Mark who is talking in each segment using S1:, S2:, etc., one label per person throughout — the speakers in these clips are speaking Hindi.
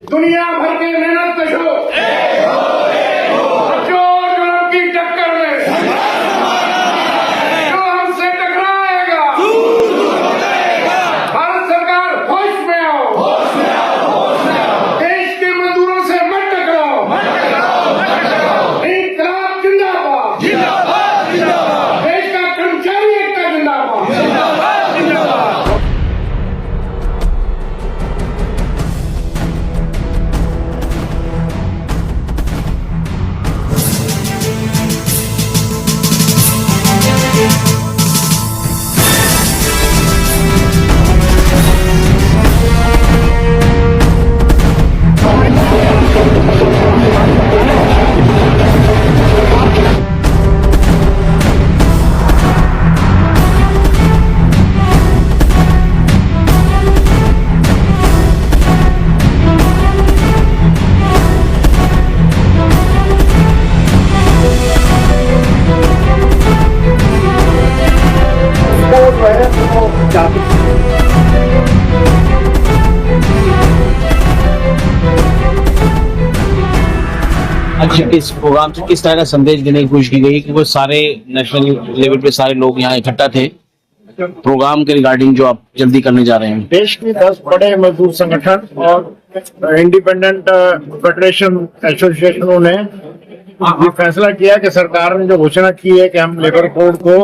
S1: दुनिया भर के मेहनत कशों बच्चों जुल्म की टक्कर में जो हमसे टकराएगा, भारत सरकार होश में आओ, देश के मजदूरों से मत टकराओ, इनकलाब जिंदाबाद, देश का कर्मचारी एकता जिंदाबाद।
S2: आज इस प्रोग्राम से किस तरह का संदेश देने की कोशिश की गई कि वो सारे नेशनल लेवल पे सारे लोग यहाँ इकट्ठा थे प्रोग्राम के रिगार्डिंग जो आप जल्दी करने जा रहे हैं?
S3: देश के 10 बड़े मजदूर संगठन और इंडिपेंडेंट फेडरेशन एसोसिएशनों ने ये फैसला किया कि सरकार ने जो घोषणा की है कि हम लेबर कोड को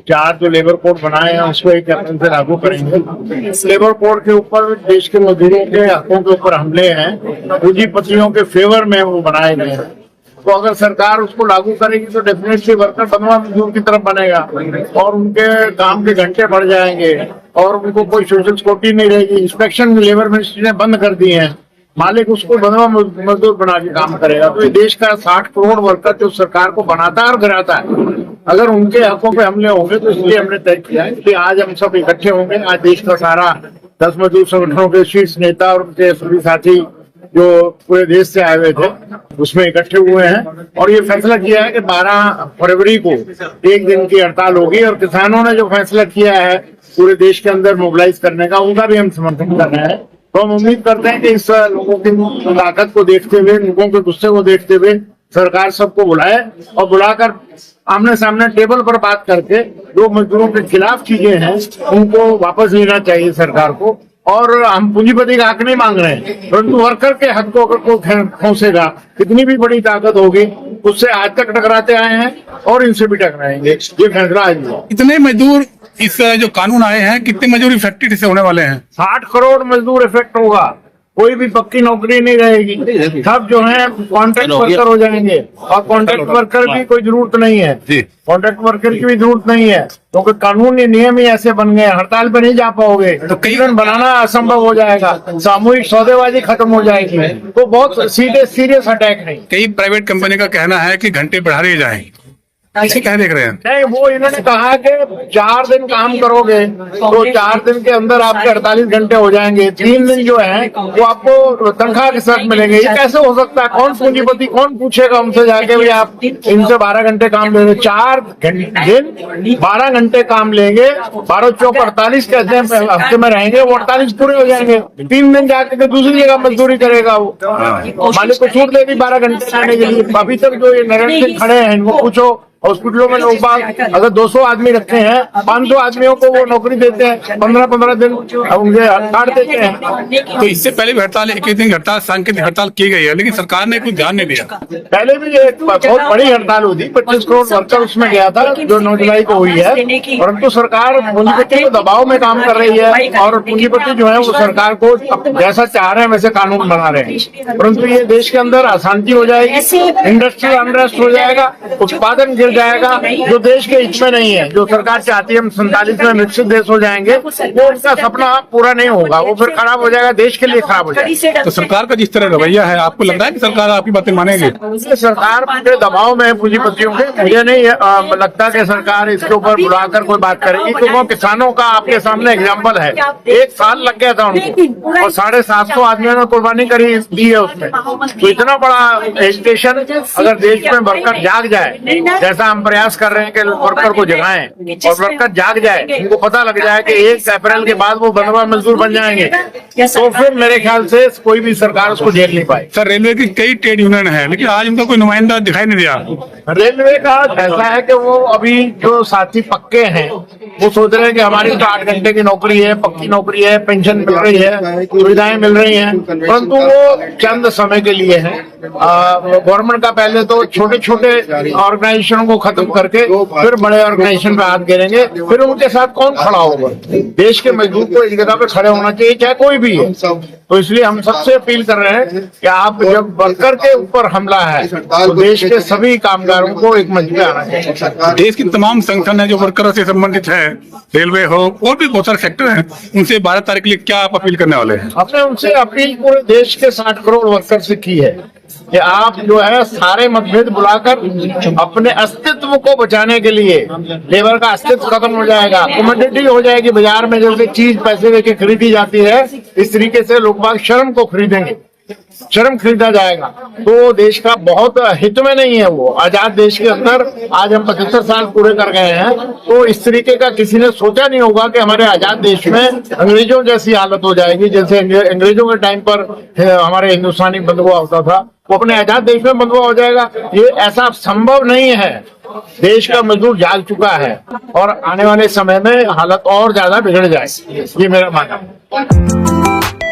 S3: 4 जो लेबर कोड बनाए हैं उसको 1 अप्रैल से लागू करेंगे। लेबर कोड के ऊपर देश के मजदूरों के हकों के ऊपर हमले हैं, पूंजीपतियों के फेवर में वो बनाए गए हैं। तो अगर सरकार उसको लागू करेगी तो डेफिनेटली वर्कर बनवा मजदूर की तरफ बनेगा और उनके काम के घंटे बढ़ जाएंगे और उनको कोई सोशल सिक्योरिटी नहीं रहेगी। इंस्पेक्शन लेबर मिनिस्ट्री ने बंद कर दिए हैं, मालिक उसको बनवा मजदूर बना के काम करेगा। तो ये देश का 60 करोड़ वर्कर जो सरकार को बनाता है और गिराता है, अगर उनके हकों पे हमले होंगे तो इसलिए हमने तय किया है कि आज हम सब इकट्ठे होंगे। आज देश का सारा 10 मजदूर संगठनों के शीर्ष नेता और उनके सभी साथी जो पूरे देश से आए हुए थे उसमें इकट्ठे हुए हैं और ये फैसला किया है कि 12 फरवरी को 1 दिन की हड़ताल होगी। और किसानों ने जो फैसला किया है पूरे देश के अंदर मोबिलाइज करने का, उनका भी हम समर्थन कर रहे हैं। तो हम उम्मीद करते हैं कि इस लोगों की ताकत को देखते हुए, लोगों के गुस्से को देखते हुए सरकार सबको बुलाए और बुलाकर आमने सामने टेबल पर बात करके जो मजदूरों के खिलाफ चीजें हैं उनको वापस लेना चाहिए सरकार को। और हम पूंजीपति का हक नहीं मांग रहे हैं, परंतु वर्कर के हक को अगर कोई खोसेगा, कितनी भी बड़ी ताकत होगी, उससे आज तक टकराते आए हैं और इनसे भी टकराएंगे। ये फैसला आज हुआ।
S4: कितने मजदूर इस जो कानून आए हैं, कितने मजदूर इफेक्टेड से होने वाले हैं?
S3: 60 करोड़ मजदूर इफेक्ट होगा। कोई भी पक्की नौकरी नहीं रहेगी, सब जो है कॉन्ट्रैक्ट वर्कर हो जाएंगे और कॉन्ट्रैक्ट वर्कर की कोई जरूरत नहीं है, कॉन्ट्रैक्ट वर्कर की भी जरूरत नहीं है क्योंकि कानूनी नियम ही ऐसे बन गए। हड़ताल पे नहीं जा पाओगे तो कई दिन बनाना असंभव हो जाएगा, सामूहिक सौदेबाजी खत्म हो जाएगी। तो बहुत सीरियस अटैक नहीं।
S4: कई प्राइवेट कंपनी का कहना है कि घंटे बढ़ा दिए जाएं, इसे क्या देख रहे हैं?
S3: नहीं, वो इन्होंने कहा कि 4 दिन काम करोगे तो 4 दिन के अंदर आपके 48 घंटे हो जाएंगे। 3 दिन जो है वो आपको तनख्वाह के साथ मिलेंगे। ये कैसे हो सकता है? कौन पूंजीपति कौन पूछेगा हमसे जाके भाई आप इनसे 12 घंटे काम लेंगे? 4 दिन 12 घंटे काम लेंगे, 12 चौक 48 कहते हैं हफ्ते में रहेंगे, वो 48 पूरे हो जाएंगे। 3 दिन जाके दूसरी जगह मजदूरी करेगा वो, मालिक को छूट देगी 12 घंटे जाने के लिए। अभी तक जो ये नरेंद्र सिंह खड़े हैं इनको पूछो, हॉस्पिटलों में लोग अगर 200 आदमी रखते हैं, 500 आदमियों को वो नौकरी देते हैं, 15-15 दिन उनके काट देते हैं।
S4: तो इससे पहले भी हड़ताल, 21 दिन हड़ताल, सांकेतिक हड़ताल की गई है, लेकिन सरकार ने कुछ ध्यान नहीं दिया।
S3: पहले भी एक बहुत बड़ी हड़ताल हुई थी, 25 करोड़ वर्कर उसमें गया था जो 9 जुलाई को हुई है। परंतु सरकार पूंजीपति के दबाव में काम कर रही है और पूंजीपति जो है वो सरकार को जैसा चाह रहे हैं वैसे कानून बना रहे हैं। परंतु ये देश के अंदर अशांति हो जाएगी, इंडस्ट्रियल अनरेस्ट हो जाएगा, उत्पादन गिर जाएगा, जो देश के हित में नहीं है। जो सरकार चाहती है हम 47 में विकसित देश हो जाएंगे, वो उनका सपना पूरा नहीं होगा, वो फिर खराब हो जाएगा, देश के लिए खराब हो जाएगा।
S4: तो सरकार का जिस तरह रवैया है, आपको लगता है कि सरकार आपकी बातें मानेगी?
S3: सरकार के दबाव में है पूंजीपतियों के, मुझे नहीं लगता कि सरकार इसके ऊपर बुलाकर कोई बात करेगी। क्योंकि किसानों का आपके सामने एग्जाम्पल है, 1 साल लग गया था उनको और 750 आदमियों ने कुर्बानी करी दी है उसमें। तो इतना बड़ा एजुकेशन अगर देश में वर्कर जाग जाए, जैसे ऐसा हम प्रयास कर रहे हैं कि वर्कर को जगाएं और वर्कर जाग जाए, उनको पता लग जाए कि 1 अप्रैल के बाद वो बंधुआ मजदूर बन जाएंगे, तो फिर मेरे ख्याल से कोई भी सरकार उसको झेल नहीं पाए।
S4: सर रेलवे की कई ट्रेड यूनियन है, लेकिन आज उनका कोई नुमाइंदा दिखाई नहीं दिया।
S3: रेलवे का ऐसा है कि वो अभी जो साथी पक्के हैं वो सोच रहे हैं कि हमारी तो 8 घंटे की नौकरी है, पक्की नौकरी है, पेंशन मिल रही है, सुविधाएं मिल रही हैं, परंतु वो चंद समय के लिए है। गवर्नमेंट का पहले तो छोटे छोटे ऑर्गेनाइजेशनों को खत्म करके फिर बड़े ऑर्गेनाइजेशन पे हाथ गिरेंगे, फिर उनके साथ कौन खड़ा होगा? देश के मजदूर को एक जगह पे खड़े होना चाहिए, चाहे कोई भी है। तो इसलिए हम सबसे अपील कर रहे हैं कि आप जब वर्कर के ऊपर हमला है तो देश के सभी कामगारों को एक मंच पे आना चाहिए।
S4: देश की तमाम संगठन है जो वर्करों से संबंधित है, रेलवे हो और भी बहुत सारे सेक्टर हैं, उनसे 12 तारीख के लिए क्या आप अपील करने वाले हैं?
S3: हमने उनसे अपील पूरे देश के 60 करोड़ वर्कर से की है कि आप जो है सारे मतभेद बुलाकर अपने अस्तित्व को बचाने के लिए, लेबर का अस्तित्व खत्म हो जाएगा, कमोडिटी हो जाएगी बाजार में, जैसे चीज पैसे देके खरीदी जाती है इस तरीके से लोग बाग शर्म को खरीदेंगे, शर्म खरीदा जाएगा। तो देश का बहुत हित में नहीं है वो। आजाद देश के अंदर आज हम 75 साल पूरे कर गए हैं, तो इस तरीके का किसी ने सोचा नहीं होगा कि हमारे आजाद देश में अंग्रेजों जैसी हालत हो जाएगी, जैसे अंग्रेजों के टाइम पर हमारे हिंदुस्तानी बंधुआ होता था, वो अपने आजाद देश में बंधुआ हो जाएगा। ये ऐसा संभव नहीं है। देश का मजदूर जाग चुका है और आने वाले समय में हालत और ज्यादा बिगड़ जाएगी, ये मेरा मानना है।